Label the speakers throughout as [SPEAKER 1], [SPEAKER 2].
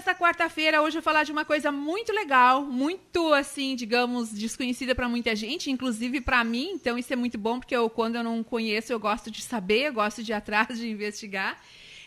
[SPEAKER 1] dessa quarta-feira, hoje eu vou falar de uma coisa muito legal, muito, assim, digamos, desconhecida para muita gente, inclusive para mim, então isso é muito bom, porque quando eu não conheço, eu gosto de saber, eu gosto de ir atrás, de investigar.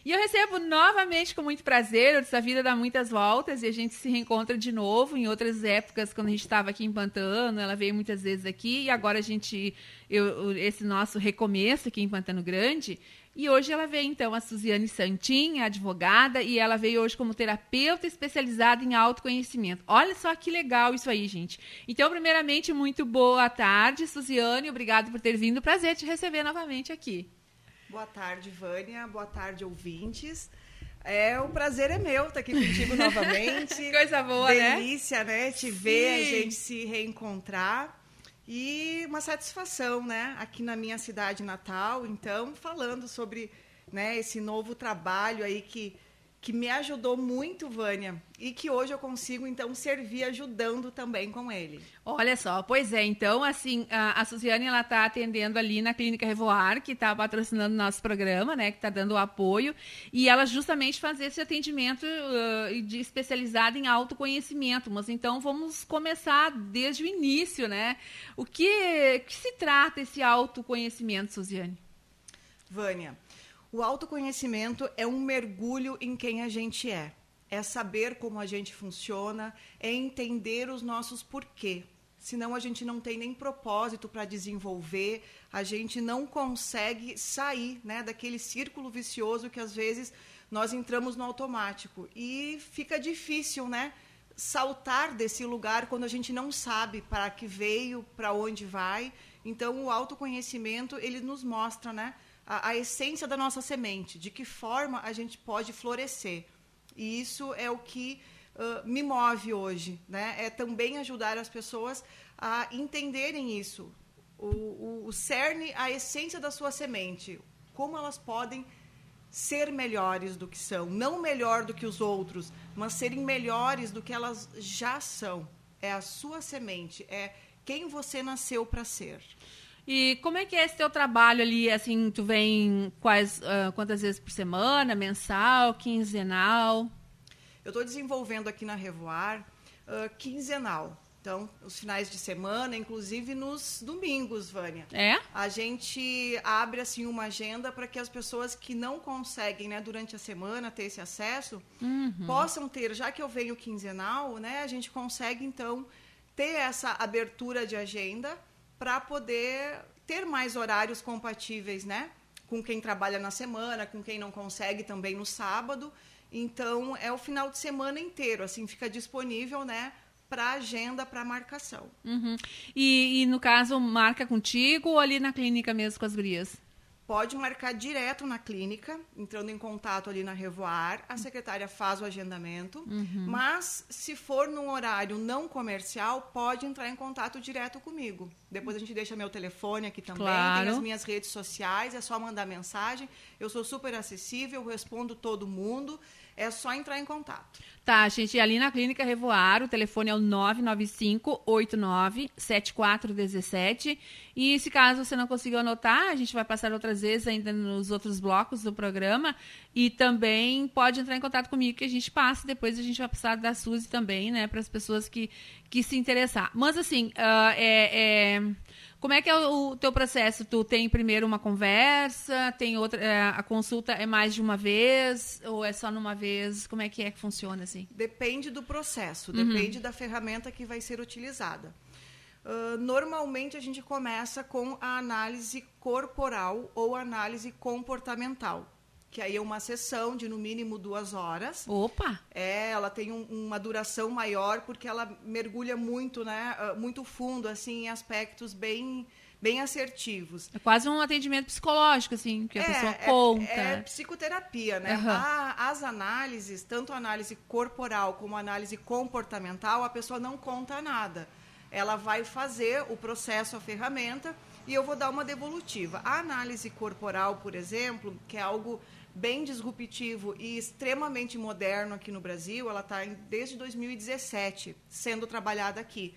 [SPEAKER 1] E eu recebo novamente com muito prazer, essa vida dá muitas voltas e a gente se reencontra de novo em outras épocas, quando a gente estava aqui em Pantano, ela veio muitas vezes aqui e agora esse nosso recomeço aqui em Pantano Grande. E hoje ela veio, então, a Suziane Santin, advogada, e ela veio hoje como terapeuta especializada em autoconhecimento. Olha só que legal isso aí, gente. Então, primeiramente, muito boa tarde, Suziane, obrigado por ter vindo, prazer te receber novamente aqui.
[SPEAKER 2] Boa tarde, Vânia. Boa tarde, ouvintes. O prazer é meu estar aqui contigo novamente.
[SPEAKER 1] Coisa boa,
[SPEAKER 2] Delícia, né? Te ver, a gente se reencontrar. E uma satisfação, né? Aqui na minha cidade natal. Então, falando sobre, né, esse novo trabalho aí que me ajudou muito, Vânia, e que hoje eu consigo, então, servir ajudando também com ele.
[SPEAKER 1] Olha só, pois é, então, assim, a Suziane, ela tá atendendo ali na Clínica Revoar, que tá patrocinando nosso programa, né, que tá dando o apoio, e ela justamente faz esse atendimento especializado em autoconhecimento, mas então vamos começar desde o início, né? O que se trata esse autoconhecimento, Suziane?
[SPEAKER 2] Vânia, o autoconhecimento é um mergulho em quem a gente é. É saber como a gente funciona, é entender os nossos porquê. Senão a gente não tem nem propósito para desenvolver, a gente não consegue sair, né, daquele círculo vicioso que às vezes nós entramos no automático. E fica difícil, né, saltar desse lugar quando a gente não sabe para que veio, para onde vai. Então o autoconhecimento, ele nos mostra, né, a essência da nossa semente, de que forma a gente pode florescer. E isso é o que me move hoje, né? É também ajudar as pessoas a entenderem isso, o cerne, a essência da sua semente, como elas podem ser melhores do que são, não melhor do que os outros, mas serem melhores do que elas já são. É a sua semente, é quem você nasceu para ser.
[SPEAKER 1] E como é que é esse teu trabalho ali, assim, tu vem quantas vezes por semana, mensal, quinzenal?
[SPEAKER 2] Eu estou desenvolvendo aqui na Revoar quinzenal. Então, os finais de semana, inclusive nos domingos, Vânia. A gente abre, assim, uma agenda para que as pessoas que não conseguem, né, durante a semana ter esse acesso, possam ter, já que eu venho quinzenal, né, a gente consegue, então, ter essa abertura de agenda para poder ter mais horários compatíveis, né? Com quem trabalha na semana, com quem não consegue também no sábado. Então, é o final de semana inteiro, assim, fica disponível, né? Para agenda, para marcação.
[SPEAKER 1] E, no caso, marca contigo ou ali na clínica mesmo com as gurias?
[SPEAKER 2] Pode marcar direto na clínica, entrando em contato ali na Revoar, a secretária faz o agendamento, mas se for num horário não comercial, pode entrar em contato direto comigo. Depois a gente deixa meu telefone aqui também, tem as minhas redes sociais, é só mandar mensagem, eu sou super acessível, eu respondo todo mundo, é só entrar em contato.
[SPEAKER 1] Tá, gente, ali na Clínica Revoar, o telefone é o 995-89-7417. E se caso você não conseguiu anotar, a gente vai passar outras vezes ainda nos outros blocos do programa. E também pode entrar em contato comigo que a gente passa. Depois a gente vai passar da Suzy também, né, para as pessoas que se interessar. Mas assim, como é que é o teu processo? Tu tem primeiro uma conversa, tem outra, a consulta é mais de uma vez ou é só numa vez? Como é que funciona assim?
[SPEAKER 2] Depende do processo, depende da ferramenta que vai ser utilizada. Normalmente a gente começa com a análise corporal ou análise comportamental, que aí é uma sessão de no mínimo 2 horas.
[SPEAKER 1] Opa!
[SPEAKER 2] Ela tem uma duração maior porque ela mergulha muito, né, muito fundo, assim, em aspectos bem assertivos.
[SPEAKER 1] É quase um atendimento psicológico, assim, que a pessoa conta.
[SPEAKER 2] É psicoterapia, né? As análises, tanto a análise corporal como a análise comportamental, a pessoa não conta nada. Ela vai fazer o processo, a ferramenta, e eu vou dar uma devolutiva. A análise corporal, por exemplo, que é algo bem disruptivo e extremamente moderno aqui no Brasil, ela está desde 2017 sendo trabalhada aqui.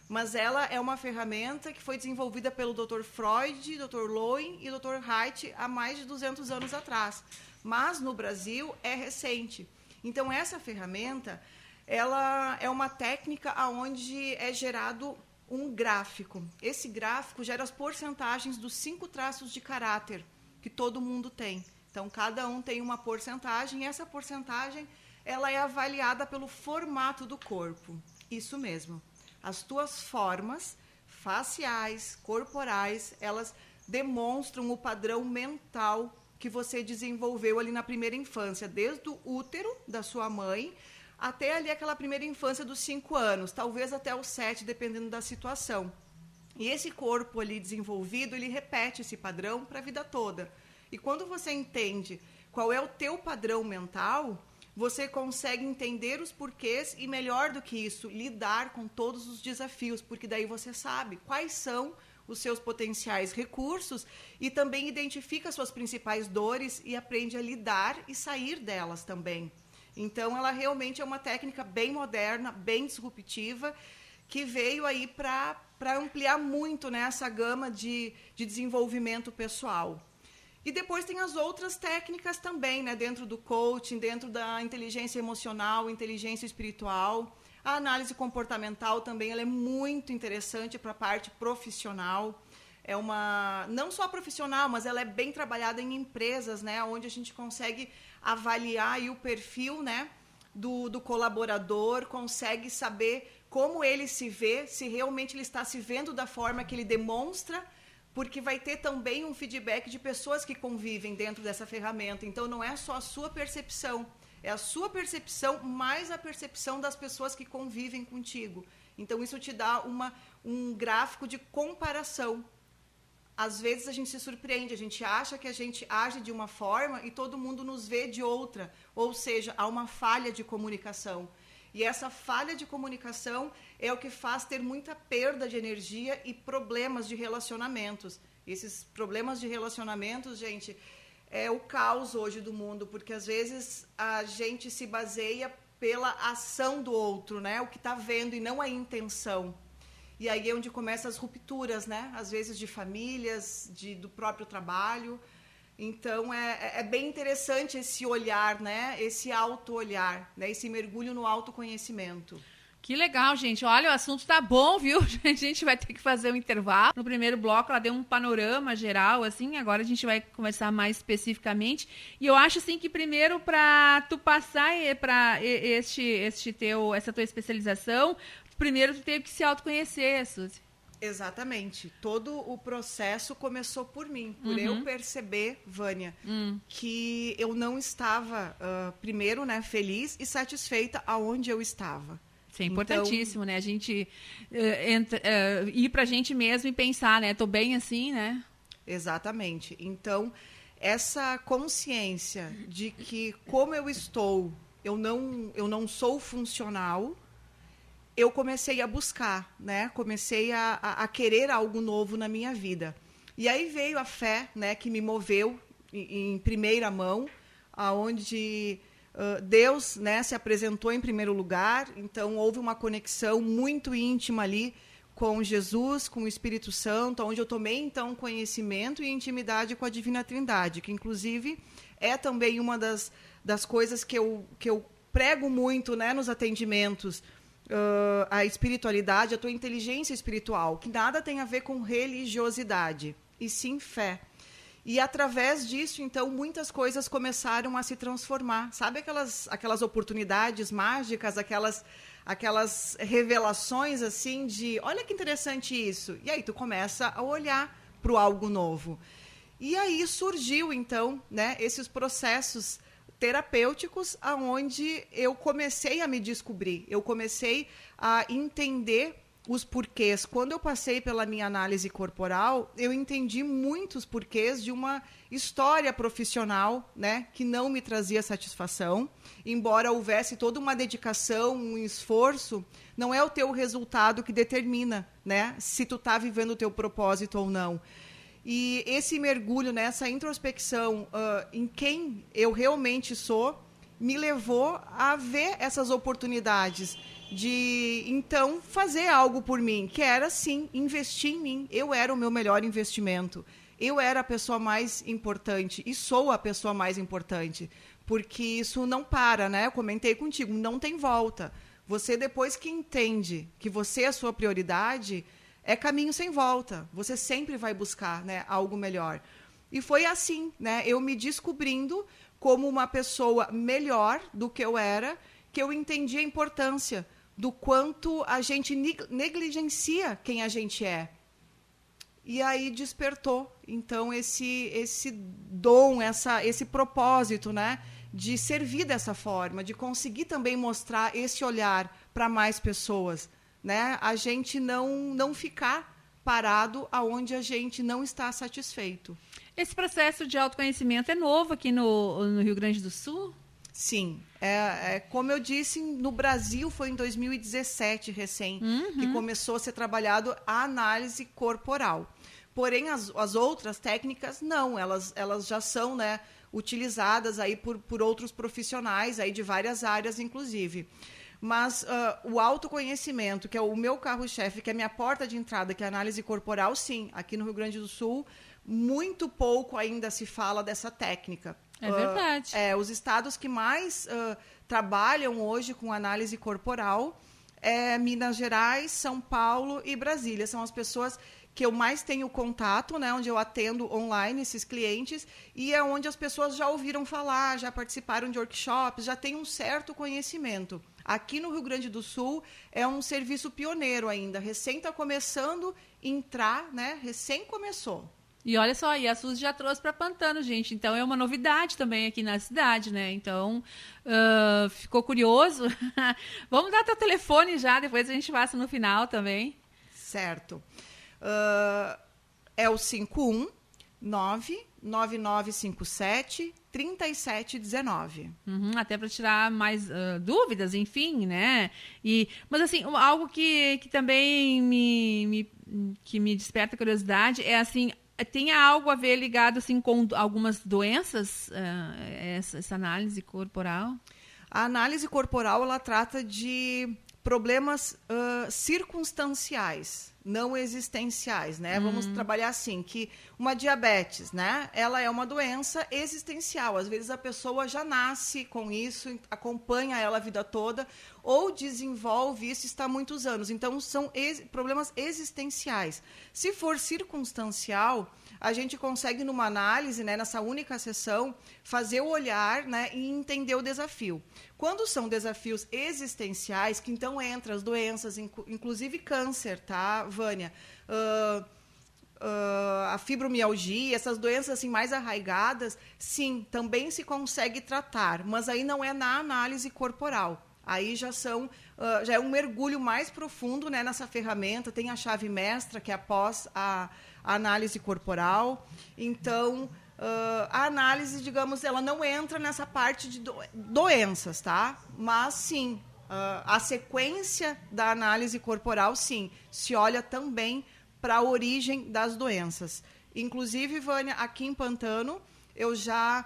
[SPEAKER 2] Mas ela é uma ferramenta que foi desenvolvida pelo Dr. Freud, Dr. Lowen e Dr. Haidt há mais de 200 anos atrás. Mas no Brasil é recente. Então, essa ferramenta, ela é uma técnica onde é gerado um gráfico. Esse gráfico gera as porcentagens dos 5 traços de caráter que todo mundo tem. Então, cada um tem uma porcentagem, e essa porcentagem ela é avaliada pelo formato do corpo. Isso mesmo. As tuas formas faciais, corporais, elas demonstram o padrão mental que você desenvolveu ali na primeira infância, desde o útero da sua mãe até ali aquela primeira infância dos 5 anos, talvez até os 7, dependendo da situação. E esse corpo ali desenvolvido, ele repete esse padrão para a vida toda. E quando você entende qual é o teu padrão mental, você consegue entender os porquês e, melhor do que isso, lidar com todos os desafios, porque daí você sabe quais são os seus potenciais recursos e também identifica as suas principais dores e aprende a lidar e sair delas também. Então, ela realmente é uma técnica bem moderna, bem disruptiva, que veio aí para ampliar muito, né, essa gama de desenvolvimento pessoal. E depois tem as outras técnicas também, né, dentro do coaching, dentro da inteligência emocional, inteligência espiritual. A análise comportamental também ela é muito interessante para a parte profissional. É uma, não só profissional, mas ela é bem trabalhada em empresas, né, onde a gente consegue avaliar aí o perfil, né, do colaborador, consegue saber como ele se vê, se realmente ele está se vendo da forma que ele demonstra, porque vai ter também um feedback de pessoas que convivem dentro dessa ferramenta. Então, não é só a sua percepção, é a sua percepção mais a percepção das pessoas que convivem contigo. Então, isso te dá um gráfico de comparação. Às vezes, a gente se surpreende, a gente acha que a gente age de uma forma e todo mundo nos vê de outra. Ou seja, há uma falha de comunicação. E essa falha de comunicação é o que faz ter muita perda de energia e problemas de relacionamentos. Esses problemas de relacionamentos, gente, é o caos hoje do mundo, porque às vezes a gente se baseia pela ação do outro, né? O que está vendo e não a intenção. E aí é onde começam as rupturas, né? Às vezes de famílias, do próprio trabalho. Então, é bem interessante esse olhar, né? Esse auto-olhar, né? Esse mergulho no autoconhecimento.
[SPEAKER 1] Que legal, gente. Olha, o assunto tá bom, viu? A gente vai ter que fazer um intervalo. No primeiro bloco, ela deu um panorama geral, assim. Agora a gente vai conversar mais especificamente. E eu acho, assim, que primeiro, para tu passar para essa tua especialização, primeiro tu teve que se autoconhecer, Suzy.
[SPEAKER 2] Exatamente. Todo o processo começou por mim, por eu perceber, Vânia, que eu não estava, primeiro, né, feliz e satisfeita aonde eu estava.
[SPEAKER 1] Isso é importantíssimo, né? A gente ir pra gente mesmo e pensar, né? Tô bem assim, né?
[SPEAKER 2] Exatamente. Então, essa consciência de que como eu estou, eu não sou funcional, eu comecei a buscar, né? Comecei a querer algo novo na minha vida. E aí veio a fé, né? Que me moveu em primeira mão, aonde Deus, né, se apresentou em primeiro lugar. Então, houve uma conexão muito íntima ali com Jesus, com o Espírito Santo, onde eu tomei, então, conhecimento e intimidade com a Divina Trindade, que, inclusive, é também uma das coisas que eu prego muito, né, nos atendimentos, a espiritualidade, a tua inteligência espiritual, que nada tem a ver com religiosidade, e sim fé. E através disso, então, muitas coisas começaram a se transformar. Sabe aquelas oportunidades mágicas, aquelas revelações assim de, olha que interessante isso. E aí tu começa a olhar para o algo novo. E aí surgiu, então, né, esses processos terapêuticos aonde eu comecei a me descobrir. Eu comecei a entender os porquês. Quando eu passei pela minha análise corporal, eu entendi muitos porquês de uma história profissional, né, que não me trazia satisfação. Embora houvesse toda uma dedicação, um esforço, não é o teu resultado que determina, né, se tu está vivendo o teu propósito ou não. E esse mergulho nessa introspecção em quem eu realmente sou, me levou a ver essas oportunidades de, então, fazer algo por mim, que era, sim, investir em mim. Eu era o meu melhor investimento. Eu era a pessoa mais importante e sou a pessoa mais importante. porque isso não para, né? Eu comentei contigo, não tem volta. Você, depois que entende que você é a sua prioridade, é caminho sem volta. Você sempre vai buscar, né, algo melhor. E foi assim, né? Eu me descobrindo como uma pessoa melhor do que eu era, que eu entendi a importância do quanto a gente negligencia quem a gente é. E aí despertou, então, esse dom, esse propósito, né, de servir dessa forma, de conseguir também mostrar esse olhar para mais pessoas, né? A gente não ficar parado aonde a gente não está satisfeito.
[SPEAKER 1] Esse processo de autoconhecimento é novo aqui no Rio Grande do Sul?
[SPEAKER 2] Sim, como eu disse, no Brasil foi em 2017 recém que começou a ser trabalhado a análise corporal. Porém, as outras técnicas não, elas já são, né, utilizadas aí por outros profissionais aí de várias áreas, inclusive. Mas o autoconhecimento, que é o meu carro-chefe, que é a minha porta de entrada, que é a análise corporal, sim, aqui no Rio Grande do Sul, muito pouco ainda se fala dessa técnica.
[SPEAKER 1] É verdade.
[SPEAKER 2] Os estados que mais trabalham hoje com análise corporal é Minas Gerais, São Paulo e Brasília. São as pessoas que eu mais tenho contato, né, onde eu atendo online esses clientes, e é onde as pessoas já ouviram falar, já participaram de workshops, já têm um certo conhecimento. Aqui no Rio Grande do Sul é um serviço pioneiro ainda, recém está começando a entrar, né, recém começou.
[SPEAKER 1] E olha só, e a Suzy já trouxe para Pantano, gente. Então, é uma novidade também aqui na cidade, né? Então, ficou curioso? Vamos dar teu telefone já, depois a gente passa no final também.
[SPEAKER 2] Certo. É o 519-9957-3719.
[SPEAKER 1] Até para tirar mais dúvidas, enfim, né? Mas, assim, algo que também me desperta curiosidade é, assim, tem algo a ver ligado, assim, com algumas doenças, essa análise corporal?
[SPEAKER 2] A análise corporal, ela trata de problemas circunstanciais, não existenciais, né? Vamos trabalhar assim, que uma diabetes, né? Ela é uma doença existencial. Às vezes a pessoa já nasce com isso, acompanha ela a vida toda, ou desenvolve isso está há muitos anos. Então, são problemas existenciais. Se for circunstancial, a gente consegue, numa análise, né, nessa única sessão, fazer o olhar, né, e entender o desafio. Quando são desafios existenciais, que então entra as doenças, inclusive câncer, tá, Vânia? A fibromialgia, essas doenças assim mais arraigadas, sim, também se consegue tratar, mas aí não é na análise corporal. Aí já é um mergulho mais profundo, né, nessa ferramenta. Tem a chave mestra, que é após a análise corporal. Então, a análise, digamos, ela não entra nessa parte de doenças, tá? Mas, sim, a sequência da análise corporal, sim, se olha também para a origem das doenças. Inclusive, Vânia, aqui em Pantano, eu já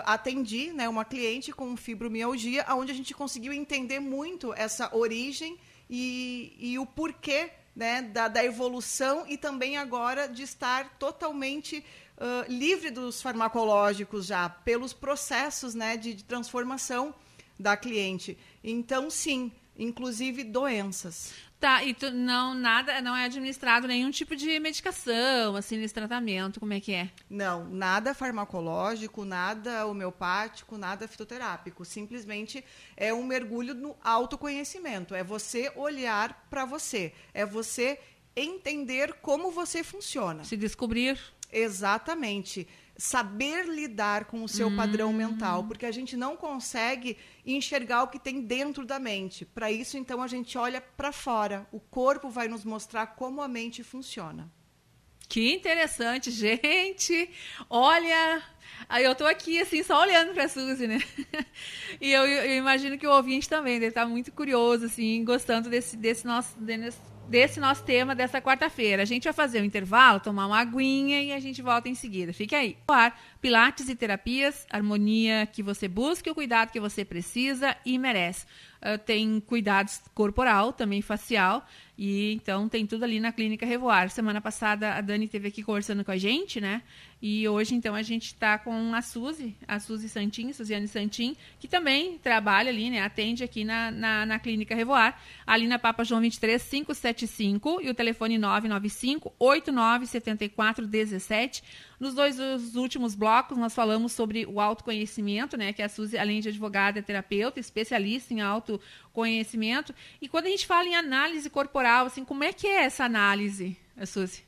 [SPEAKER 2] atendi, né, uma cliente com fibromialgia, onde a gente conseguiu entender muito essa origem e o porquê, né, da evolução, e também agora de estar totalmente livre dos farmacológicos já, pelos processos, né, de transformação da cliente. Então, sim, inclusive doenças.
[SPEAKER 1] Tá, e não é administrado nenhum tipo de medicação, assim, nesse tratamento, como é que é?
[SPEAKER 2] Não, nada farmacológico, nada homeopático, nada fitoterápico. Simplesmente é um mergulho no autoconhecimento. É você olhar para você. É você entender como você funciona.
[SPEAKER 1] Se descobrir.
[SPEAKER 2] Exatamente. Saber lidar com o seu padrão mental, porque a gente não consegue enxergar o que tem dentro da mente. Para isso, então, a gente olha para fora. O corpo vai nos mostrar como a mente funciona.
[SPEAKER 1] Que interessante, gente! Olha, eu tô aqui, assim, só olhando para a Suzy, né? E eu imagino que o ouvinte também deve estar muito curioso, assim, gostando desse nosso tema dessa quarta-feira. A gente vai fazer um intervalo, tomar uma aguinha e a gente volta em seguida. Fique aí. Pilates e terapias, harmonia que você busca, o cuidado que você precisa e merece. tem cuidados corporal, também facial, e então tem tudo ali na Clínica Revoar. Semana passada a Dani esteve aqui conversando com a gente, né? E hoje, então, a gente está com a Suzy Santin, Suziane Santin, que também trabalha ali, né? Atende aqui na Clínica Revoar, ali na Papa João 23, 575, e o telefone 995-897417. Nos os últimos blocos, nós falamos sobre o autoconhecimento, né? Que a Suzy, além de advogada, é terapeuta, especialista em autoconhecimento. E quando a gente fala em análise corporal, assim, como é que é essa análise, Suzy?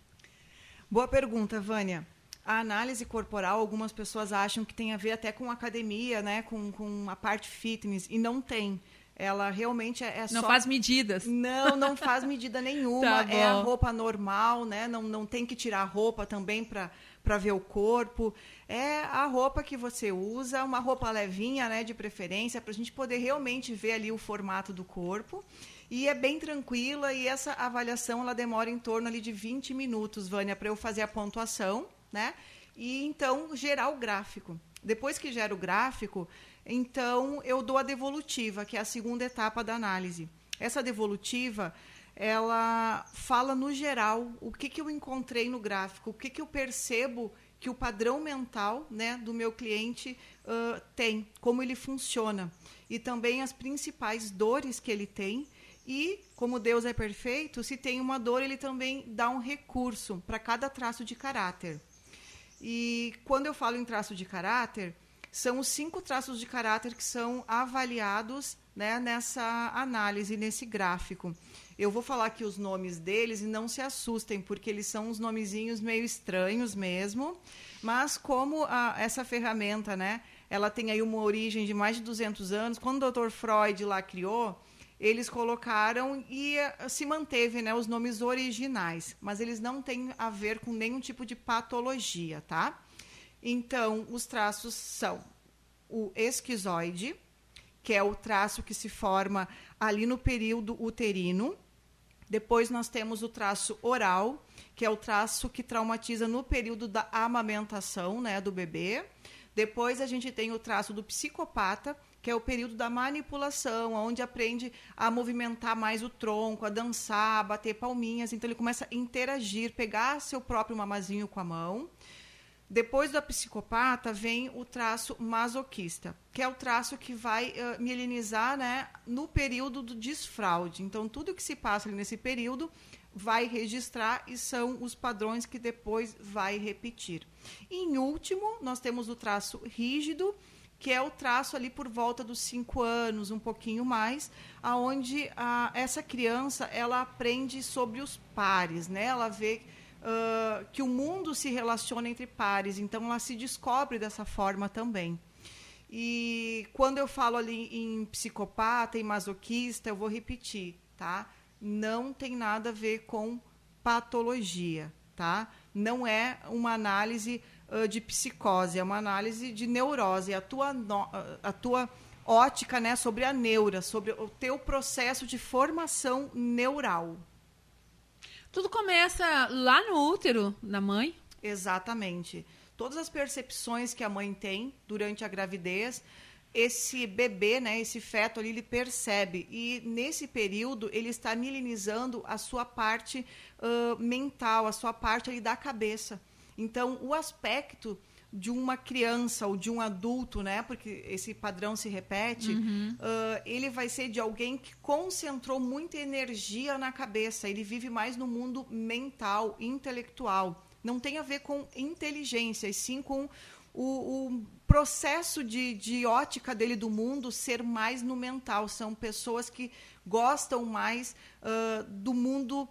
[SPEAKER 2] Boa pergunta, Vânia. A análise corporal, algumas pessoas acham que tem a ver até com academia, né? Com a parte fitness, e não tem. Ela realmente é só...
[SPEAKER 1] Não faz medidas.
[SPEAKER 2] Não faz medida nenhuma.
[SPEAKER 1] Tá,
[SPEAKER 2] é a roupa normal, né? Não tem que tirar a roupa também para ver o corpo. É a roupa que você usa, uma roupa levinha, né? De preferência, para a gente poder realmente ver ali o formato do corpo. E é bem tranquila, e essa avaliação ela demora em torno ali de 20 minutos, Vânia, para eu fazer a pontuação, né? E então gerar o gráfico. Depois que gera o gráfico, então eu dou a devolutiva, que é a segunda etapa da análise. Essa devolutiva, ela fala no geral o que eu encontrei no gráfico, o que eu percebo que o padrão mental, né, do meu cliente tem, como ele funciona. E também as principais dores que ele tem. E, como Deus é perfeito, se tem uma dor, ele também dá um recurso para cada traço de caráter. E quando eu falo em traço de caráter, são os 5 traços de caráter que são avaliados, né, nessa análise, nesse gráfico. Eu vou falar aqui os nomes deles e não se assustem, porque eles são uns nomezinhos meio estranhos mesmo. Mas como essa ferramenta, né, ela tem aí uma origem de mais de 200 anos, quando o Dr. Freud lá criou, eles colocaram e se manteve, né, os nomes originais, mas eles não têm a ver com nenhum tipo de patologia, tá? Então, os traços são o esquizoide, que é o traço que se forma ali no período uterino. Depois nós temos o traço oral, que é o traço que traumatiza no período da amamentação, né, do bebê. Depois a gente tem o traço do psicopata, que é o período da manipulação, onde aprende a movimentar mais o tronco, a dançar, a bater palminhas. Então, ele começa a interagir, pegar seu próprio mamazinho com a mão. Depois da psicopata, vem o traço masoquista, que é o traço que vai mielinizar, né, no período do desfraude. Então, tudo que se passa ali nesse período vai registrar e são os padrões que depois vai repetir. E, em último, nós temos o traço rígido, que é o traço ali por volta dos 5 anos, um pouquinho mais, aonde essa criança ela aprende sobre os pares, né? Ela vê que o mundo se relaciona entre pares, então ela se descobre dessa forma também. E quando eu falo ali em psicopata e masoquista, eu vou repetir, tá? Não tem nada a ver com patologia, tá? Não é uma análise de psicose, é uma análise de neurose, a tua ótica, né, sobre a neura, sobre o teu processo de formação neural.
[SPEAKER 1] Tudo começa lá no útero da mãe?
[SPEAKER 2] Exatamente. Todas as percepções que a mãe tem durante a gravidez, esse bebê, né, esse feto ali, ele percebe. E nesse período, ele está milenizando a sua parte mental, a sua parte ali da cabeça. Então, o aspecto de uma criança ou de um adulto, né, porque esse padrão se repete, ele vai ser de alguém que concentrou muita energia na cabeça. Ele vive mais no mundo mental, intelectual. Não tem a ver com inteligência, e sim com o processo de ótica dele do mundo ser mais no mental. São pessoas que gostam mais do mundo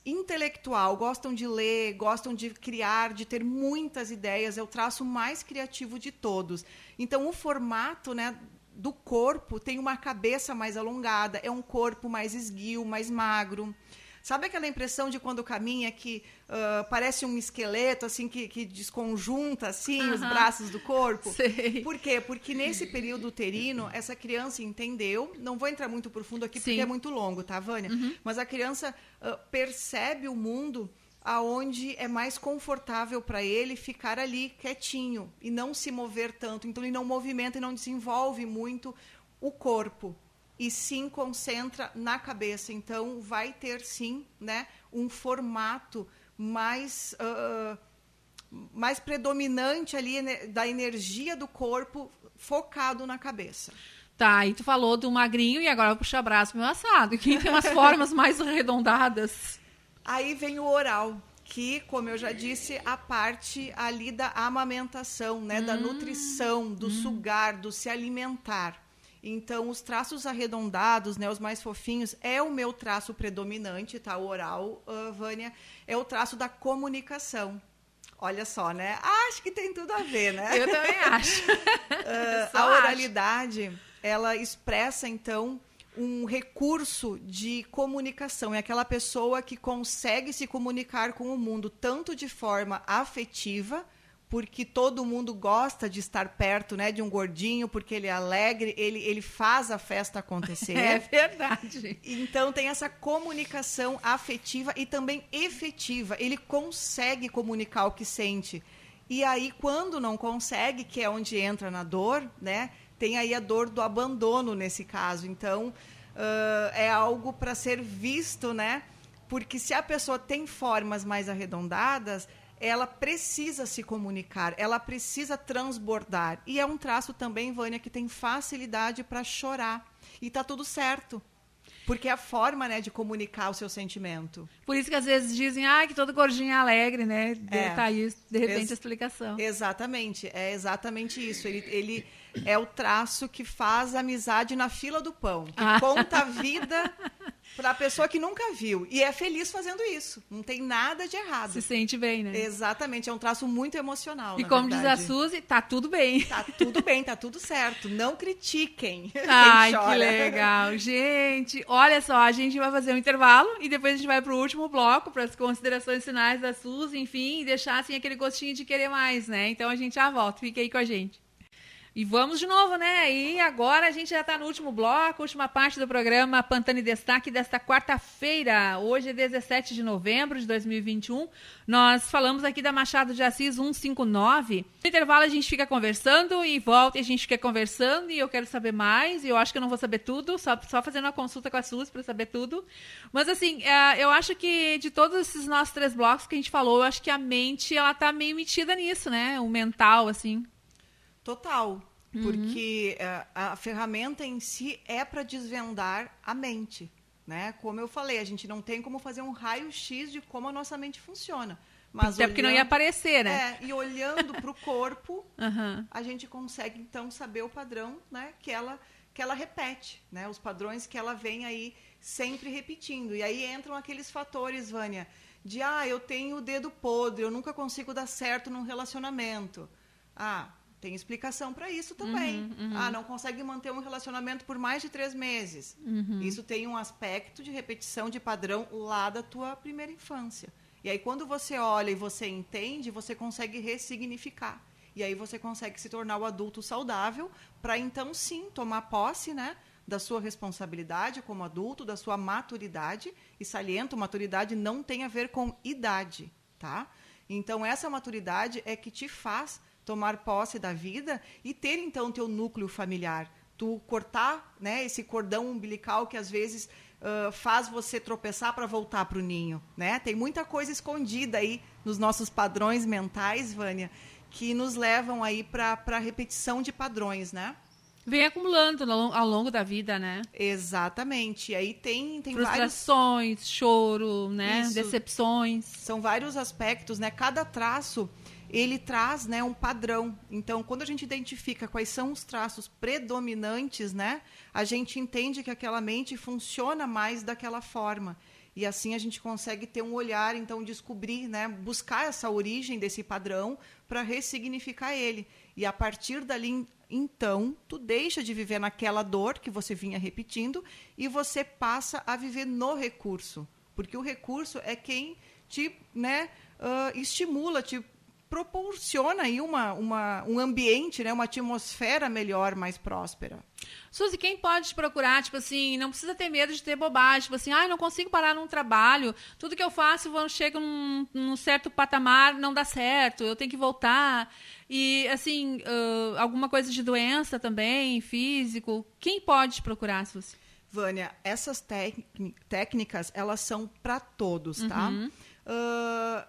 [SPEAKER 2] intelectual, gostam de ler, gostam de criar, de ter muitas ideias. É o traço mais criativo de todos. Então, o formato, né, do corpo tem uma cabeça mais alongada, é um corpo mais esguio, mais magro. Sabe aquela impressão de quando caminha que parece um esqueleto, assim, que desconjunta, assim, os braços do corpo?
[SPEAKER 1] Sei.
[SPEAKER 2] Por quê? Porque nesse período uterino, essa criança entendeu, não vou entrar muito profundo aqui,
[SPEAKER 1] Sim.
[SPEAKER 2] porque é muito longo, tá, Vânia? Mas a criança percebe o mundo aonde é mais confortável para ele ficar ali quietinho e não se mover tanto. Então, ele não movimenta e não desenvolve muito o corpo. e sim concentra na cabeça. Então, vai ter sim, né, um formato mais predominante ali da energia do corpo focado na cabeça.
[SPEAKER 1] Tá, e tu falou do magrinho e agora eu vou puxar braço pro meu assado. Quem tem umas formas mais arredondadas?
[SPEAKER 2] Aí vem o oral, que, como eu já disse, a parte ali da amamentação, né, da nutrição, do sugar, do se alimentar. Então, os traços arredondados, né, os mais fofinhos, é o meu traço predominante, tá? O oral, Vânia, é o traço da comunicação. Olha só, né? Acho que tem tudo a ver, né?
[SPEAKER 1] Eu também acho.
[SPEAKER 2] A oralidade, ela expressa, então, um recurso de comunicação. É aquela pessoa que consegue se comunicar com o mundo, tanto de forma afetiva, porque todo mundo gosta de estar perto, né, de um gordinho, porque ele é alegre, ele faz a festa acontecer.
[SPEAKER 1] É verdade.
[SPEAKER 2] Então, tem essa comunicação afetiva e também efetiva. Ele consegue comunicar o que sente. E aí, quando não consegue, que é onde entra na dor, né, tem aí a dor do abandono nesse caso. Então, é algo para ser visto, né, porque se a pessoa tem formas mais arredondadas, ela precisa se comunicar, ela precisa transbordar. E é um traço também, Vânia, que tem facilidade para chorar. E tá tudo certo. Porque é a forma, né, de comunicar o seu sentimento.
[SPEAKER 1] Por isso que às vezes dizem, que todo gordinho é alegre, né? Tá aí, de repente, a explicação.
[SPEAKER 2] Exatamente, é exatamente isso. Ele é o traço que faz amizade na fila do pão, que conta a vida para a pessoa que nunca viu. E é feliz fazendo isso. Não tem nada de errado.
[SPEAKER 1] Se sente bem, né?
[SPEAKER 2] Exatamente, é um traço muito emocional.
[SPEAKER 1] E como diz a Suzy, tá tudo bem.
[SPEAKER 2] Tá tudo bem, tá tudo certo. Não critiquem.
[SPEAKER 1] Ai, que legal. Gente, olha só, a gente vai fazer um intervalo e depois a gente vai pro último bloco, para as considerações finais da Suzy, enfim, e deixar assim aquele gostinho de querer mais, né? Então a gente já volta. Fique aí com a gente. E vamos de novo, né? E agora a gente já está no último bloco, última parte do programa Pantani Destaque desta quarta-feira. Hoje é 17 de novembro de 2021. Nós falamos aqui da Machado de Assis 159. No intervalo a gente fica conversando e volta e a gente fica conversando e eu quero saber mais. E eu acho que eu não vou saber tudo, só fazendo uma consulta com a Suzy para saber tudo. Mas assim, eu acho que de todos esses nossos 3 blocos que a gente falou, eu acho que a mente, ela tá meio metida nisso, né? O mental, assim.
[SPEAKER 2] Total, porque a ferramenta em si é para desvendar a mente, né? Como eu falei, a gente não tem como fazer um raio-x de como a nossa mente funciona. Mas
[SPEAKER 1] até porque não ia aparecer, né?
[SPEAKER 2] E olhando para o corpo, a gente consegue, então, saber o padrão, né, que ela repete, né? Os padrões que ela vem aí sempre repetindo. E aí entram aqueles fatores, Vânia, de, eu tenho o dedo podre, eu nunca consigo dar certo num relacionamento. Tem explicação para isso também. Não consegue manter um relacionamento por mais de 3 meses. Isso tem um aspecto de repetição de padrão lá da tua primeira infância. E aí, quando você olha e você entende, você consegue ressignificar. E aí você consegue se tornar o adulto saudável para, então, sim, tomar posse, né, da sua responsabilidade como adulto, da sua maturidade. E saliento, maturidade não tem a ver com idade, tá? Então, essa maturidade é que te faz tomar posse da vida e ter, então, teu núcleo familiar. Tu cortar, né, esse cordão umbilical que, às vezes, faz você tropeçar para voltar para o ninho, né? Tem muita coisa escondida aí nos nossos padrões mentais, Vânia, que nos levam aí para a repetição de padrões, né?
[SPEAKER 1] Vem acumulando ao longo da vida, né?
[SPEAKER 2] Exatamente. E aí tem
[SPEAKER 1] frustrações,
[SPEAKER 2] vários...
[SPEAKER 1] choro, né?
[SPEAKER 2] Isso.
[SPEAKER 1] Decepções.
[SPEAKER 2] São vários aspectos, né? Cada traço ele traz, né, um padrão. Então, quando a gente identifica quais são os traços predominantes, né, a gente entende que aquela mente funciona mais daquela forma. E assim a gente consegue ter um olhar, então, descobrir, né, buscar essa origem desse padrão para ressignificar ele. E a partir dali, então, tu deixa de viver naquela dor que você vinha repetindo e você passa a viver no recurso. Porque o recurso é quem te, né, estimula, te proporciona aí um ambiente, né, uma atmosfera melhor, mais próspera.
[SPEAKER 1] Suzy, quem pode te procurar, tipo assim, não precisa ter medo de ter bobagem, tipo assim, não consigo parar num trabalho, tudo que eu faço, chego num certo patamar, não dá certo, eu tenho que voltar. E, assim, alguma coisa de doença também, físico, quem pode te procurar, Suzy?
[SPEAKER 2] Vânia, essas técnicas, elas são para todos, tá?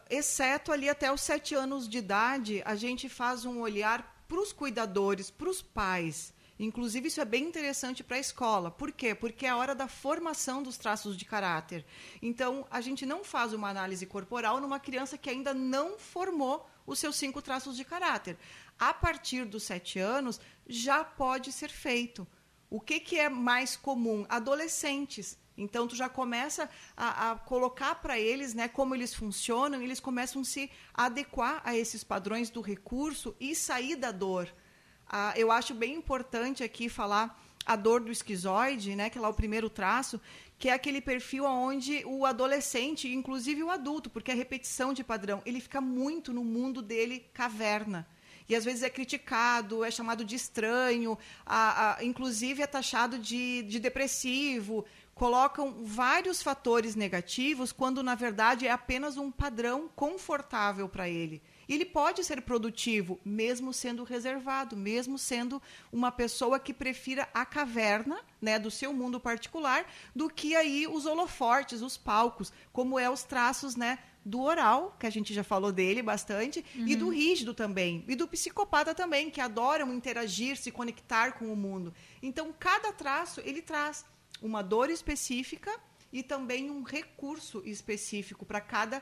[SPEAKER 2] Exceto ali até os 7 anos de idade, a gente faz um olhar para os cuidadores, para os pais. Inclusive, isso é bem interessante para a escola. Por quê? Porque é a hora da formação dos traços de caráter. Então, a gente não faz uma análise corporal numa criança que ainda não formou os seus 5 traços de caráter. A partir dos 7 anos, já pode ser feito. O que é mais comum? Adolescentes. Então, tu já começa a colocar para eles, né, como eles funcionam, e eles começam a se adequar a esses padrões do recurso e sair da dor. Eu acho bem importante aqui falar a dor do esquizoide, né, que é lá o primeiro traço, que é aquele perfil onde o adolescente, inclusive o adulto, porque a repetição de padrão, ele fica muito no mundo dele caverna. E às vezes é criticado, é chamado de estranho, inclusive é taxado de depressivo. Colocam vários fatores negativos, quando na verdade é apenas um padrão confortável para ele. E ele pode ser produtivo, mesmo sendo reservado, mesmo sendo uma pessoa que prefira a caverna, né, do seu mundo particular, do que aí os holofortes, os palcos, como é os traços, né, do oral, que a gente já falou dele bastante, e do rígido também, e do psicopata também, que adoram interagir, se conectar com o mundo. Então, cada traço, ele traz uma dor específica e também um recurso específico para cada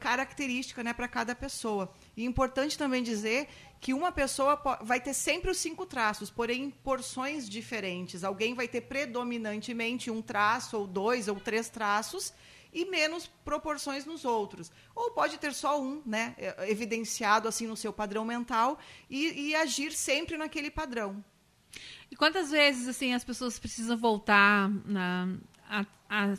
[SPEAKER 2] característica, né, para cada pessoa. E é importante também dizer que uma pessoa vai ter sempre os 5 traços, porém em porções diferentes. Alguém vai ter predominantemente um traço, ou 2 ou 3 traços, e menos proporções nos outros. Ou pode ter só um, né, evidenciado assim no seu padrão mental e agir sempre naquele padrão.
[SPEAKER 1] E quantas vezes assim as pessoas precisam voltar a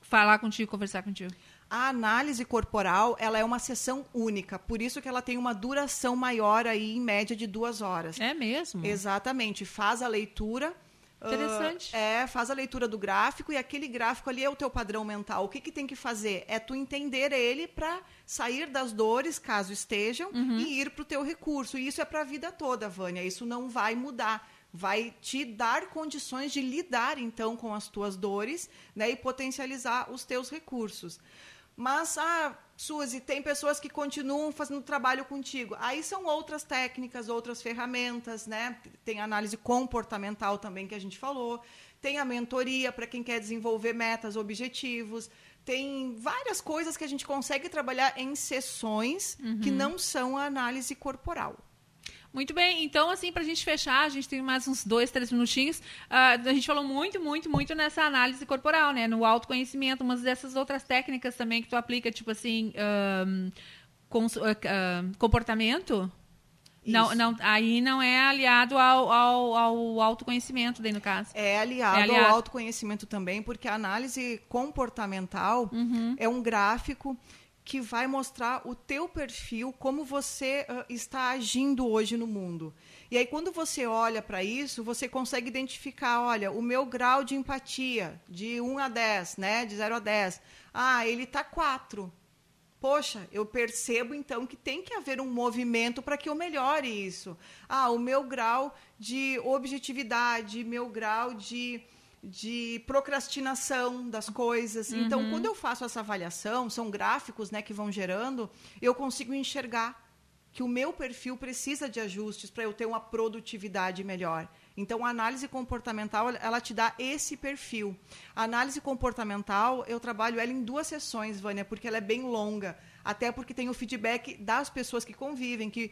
[SPEAKER 1] falar contigo, conversar contigo?
[SPEAKER 2] A análise corporal, ela é uma sessão única, por isso que ela tem uma duração maior aí, em média de 2 horas.
[SPEAKER 1] É mesmo?
[SPEAKER 2] Exatamente. Faz a leitura.
[SPEAKER 1] Interessante.
[SPEAKER 2] Faz a leitura do gráfico, e aquele gráfico ali é o teu padrão mental. O que tem que fazer? É tu entender ele para sair das dores, caso estejam, e ir para o teu recurso. E isso é para a vida toda, Vânia. Isso não vai mudar. Vai te dar condições de lidar, então, com as tuas dores, né, e potencializar os teus recursos. Mas, Suzy, tem pessoas que continuam fazendo trabalho contigo. Aí são outras técnicas, outras ferramentas, né? Tem a análise comportamental também, que a gente falou. Tem a mentoria para quem quer desenvolver metas, objetivos. Tem várias coisas que a gente consegue trabalhar em sessões que não são a análise corporal.
[SPEAKER 1] Muito bem, então assim, pra gente fechar, a gente tem mais uns 2, 3 minutinhos, a gente falou muito nessa análise corporal, né, no autoconhecimento, umas dessas outras técnicas também que tu aplica, tipo assim, comportamento, não, aí não é aliado ao autoconhecimento, daí no caso.
[SPEAKER 2] É aliado ao autoconhecimento também, porque a análise comportamental é um gráfico que vai mostrar o teu perfil, como você está agindo hoje no mundo. E aí, quando você olha para isso, você consegue identificar, olha, o meu grau de empatia, de 1 a 10, né, de 0 a 10. Ele está 4. Poxa, eu percebo, então, que tem que haver um movimento para que eu melhore isso. O meu grau de objetividade, meu grau de procrastinação das coisas. Então, quando eu faço essa avaliação, são gráficos, né, que vão gerando, eu consigo enxergar que o meu perfil precisa de ajustes para eu ter uma produtividade melhor. Então, a análise comportamental, ela te dá esse perfil. A análise comportamental, eu trabalho ela em 2 sessões, Vânia, porque ela é bem longa. Até porque tem o feedback das pessoas que convivem, que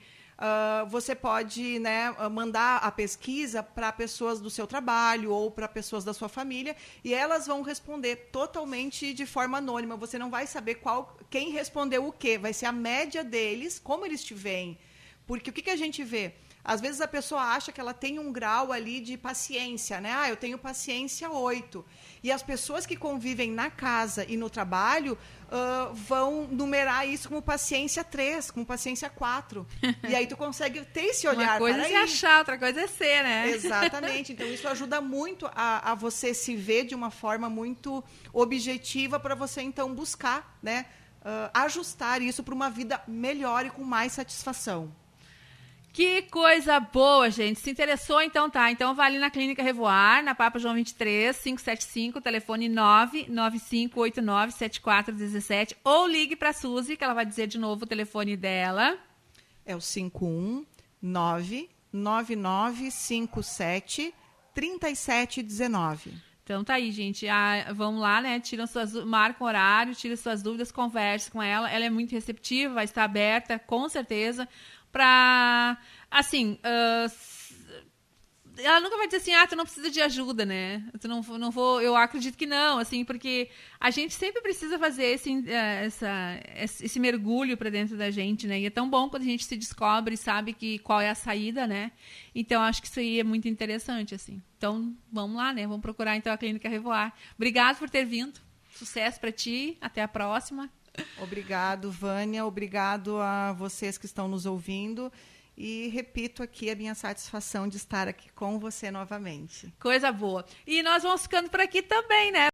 [SPEAKER 2] você pode, né, mandar a pesquisa para pessoas do seu trabalho ou para pessoas da sua família, e elas vão responder totalmente de forma anônima. Você não vai saber quem respondeu o quê. Vai ser a média deles, como eles te veem. Porque o que a gente vê? Às vezes a pessoa acha que ela tem um grau ali de paciência, né? Eu tenho paciência 8. E as pessoas que convivem na casa e no trabalho vão numerar isso como paciência 3, como paciência 4. E aí tu consegue ter esse olhar.
[SPEAKER 1] Uma coisa é se achar, outra coisa é ser, né?
[SPEAKER 2] Exatamente. Então isso ajuda muito a você se ver de uma forma muito objetiva para você então buscar, né, ajustar isso para uma vida melhor e com mais satisfação.
[SPEAKER 1] Que coisa boa, gente. Se interessou, então tá. Então vai ali na Clínica Revoar, na Papa João 23, 575, telefone 995897417, ou ligue pra Suzy, que ela vai dizer de novo o telefone dela.
[SPEAKER 2] É o 51999573719.
[SPEAKER 1] Então tá aí, gente. Vamos lá, né? Marcam horário, tira suas dúvidas, converse com ela. Ela é muito receptiva, vai estar aberta, com certeza, pra, assim, ela nunca vai dizer assim, tu não precisa de ajuda, né? Tu não vou, eu acredito que não, assim, porque a gente sempre precisa fazer esse mergulho para dentro da gente, né? E é tão bom quando a gente se descobre e sabe qual é a saída, né? Então, acho que isso aí é muito interessante, assim. Então, vamos lá, né? Vamos procurar, então, a Clínica Revoar. Obrigado por ter vindo. Sucesso para ti. Até a próxima.
[SPEAKER 2] Obrigado, Vânia. Obrigado a vocês que estão nos ouvindo. E repito aqui a minha satisfação de estar aqui com você novamente.
[SPEAKER 1] Coisa boa. E nós vamos ficando por aqui também, né?